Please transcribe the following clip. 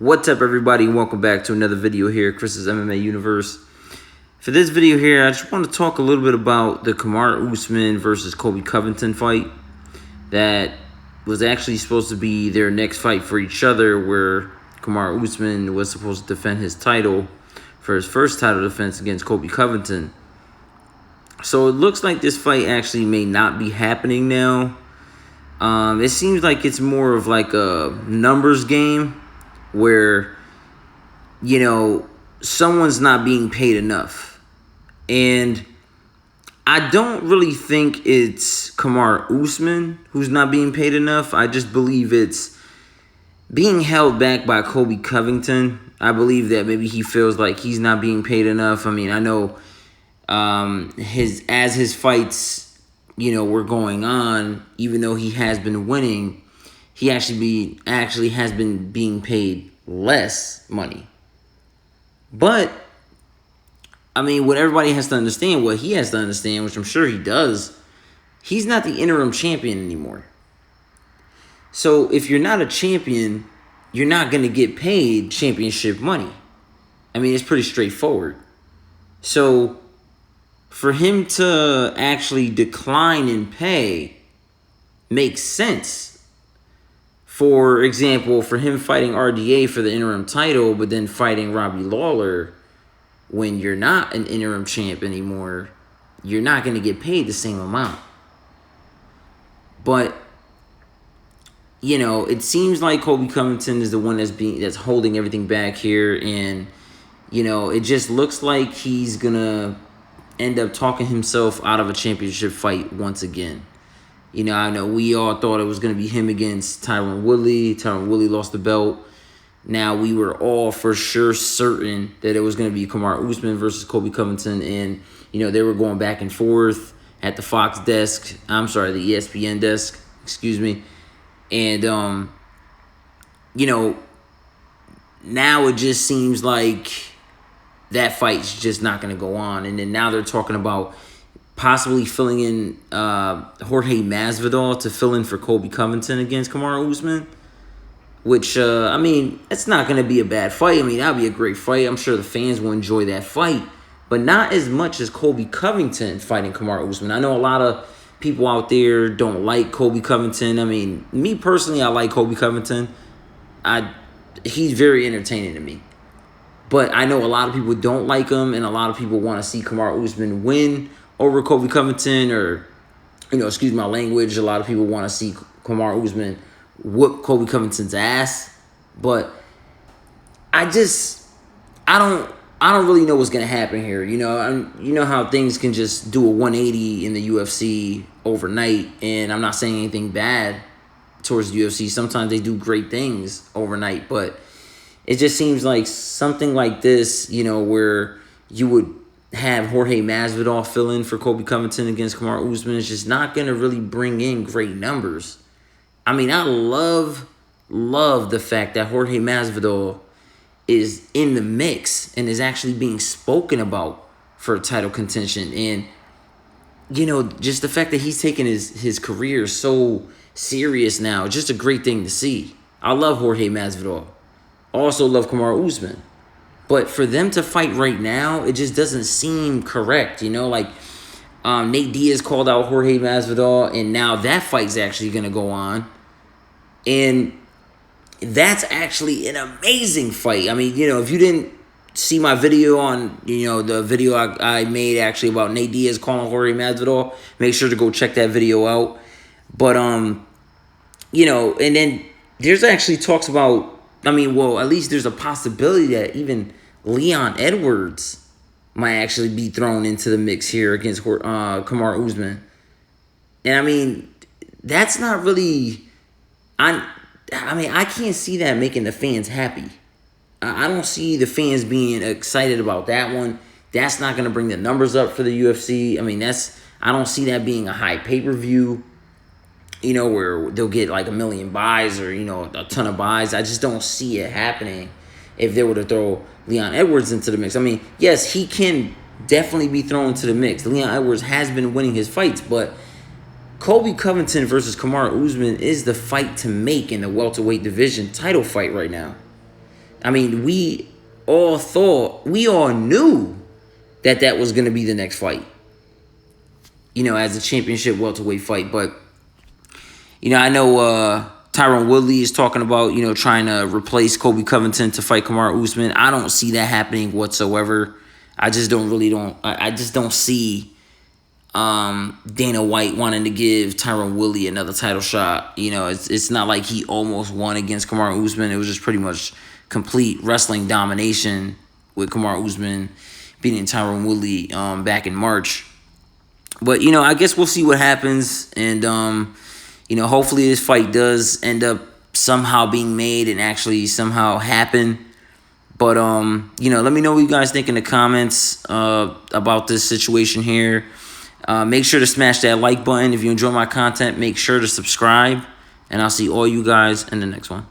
What's up, everybody? Welcome back to another video here, Chris's MMA Universe. For this video here, I just want to talk a little bit about the Kamaru Usman versus Colby Covington fight that was actually supposed to be their next fight for each other, where Kamaru Usman was supposed to defend his title for his first title defense against Colby Covington. So it looks like this fight actually may not be happening now. It seems like it's more of like a numbers game where, you know, someone's not being paid enough. And I don't really think it's Kamaru Usman who's not being paid enough. I just believe it's being held back by Colby Covington. I believe that maybe he feels like he's not being paid enough. I mean, I know as his fights, you know, were going on, even though he has been winning, he actually has been being paid less money. But I mean, what everybody has to understand, what he has to understand, which I'm sure he does, he's not the interim champion anymore. So if you're not a champion, you're not going to get paid championship money. I mean, it's pretty straightforward. So for him to actually decline in pay makes sense. For example, for him fighting RDA for the interim title, but then fighting Robbie Lawler when you're not an interim champ anymore, you're not going to get paid the same amount. But, you know, it seems like Colby Covington is the one that's holding everything back here. And, you know, it just looks like he's going to end up talking himself out of a championship fight once again. You know, I know we all thought it was going to be him against Tyron Woodley. Tyron Woodley lost the belt. Now, we were all for sure certain that it was going to be Kamaru Usman versus Colby Covington. And, you know, they were going back and forth at the Fox desk. I'm sorry, the ESPN desk. Excuse me. And, you know, now it just seems like that fight's just not going to go on. And then now they're talking about possibly filling in Jorge Masvidal to fill in for Colby Covington against Kamaru Usman. Which, I mean, it's not going to be a bad fight. I mean, that would be a great fight. I'm sure the fans will enjoy that fight. But not as much as Colby Covington fighting Kamaru Usman. I know a lot of people out there don't like Colby Covington. I mean, me personally, I like Colby Covington. He's very entertaining to me. But I know a lot of people don't like him, and a lot of people want to see Kamaru Usman win over Colby Covington, or, you know, excuse my language, a lot of people want to see Kamaru Usman whoop Colby Covington's ass. But I don't really know what's gonna happen here. You know, you know how things can just do a 180 in the UFC overnight, and I'm not saying anything bad towards the UFC. Sometimes they do great things overnight, but it just seems like something like this, you know, where you would have Jorge Masvidal fill in for Colby Covington against Kamaru Usman, is just not gonna really bring in great numbers. I mean, I love the fact that Jorge Masvidal is in the mix and is actually being spoken about for title contention. And, you know, just the fact that he's taking his career so serious now, just a great thing to see. I love Jorge Masvidal. Also love Kamaru Usman. But for them to fight right now, it just doesn't seem correct, you know? Like, Nate Diaz called out Jorge Masvidal, and now that fight's actually going to go on. And that's actually an amazing fight. I mean, you know, if you didn't see my video on, you know, the video I made actually about Nate Diaz calling Jorge Masvidal, make sure to go check that video out. But, you know, and then there's actually talks about, I mean, well, at least there's a possibility that even Leon Edwards might actually be thrown into the mix here against Kamaru Usman. And, I mean, that's not really... I mean, I can't see that making the fans happy. I don't see the fans being excited about that one. That's not going to bring the numbers up for the UFC. I mean, I don't see that being a high pay-per-view, you know, where they'll get like 1 million buys or, you know, a ton of buys. I just don't see it happening if they were to throw Leon Edwards into the mix. I mean, yes, he can definitely be thrown into the mix. Leon Edwards has been winning his fights, but Colby Covington versus Kamaru Usman is the fight to make in the welterweight division title fight right now. I mean, we all knew that was going to be the next fight. As a championship welterweight fight. But, I know Tyron Woodley is talking about, trying to replace Colby Covington to fight Kamaru Usman. I don't see that happening whatsoever. I just don't see Dana White wanting to give Tyron Woodley another title shot. It's not like he almost won against Kamaru Usman. It was just pretty much complete wrestling domination with Kamaru Usman beating Tyron Woodley back in March. But, I guess we'll see what happens. And, hopefully this fight does end up somehow being made and actually somehow happen. But, let me know what you guys think in the comments about this situation here. Make sure to smash that like button. If you enjoy my content, make sure to subscribe. And I'll see all you guys in the next one.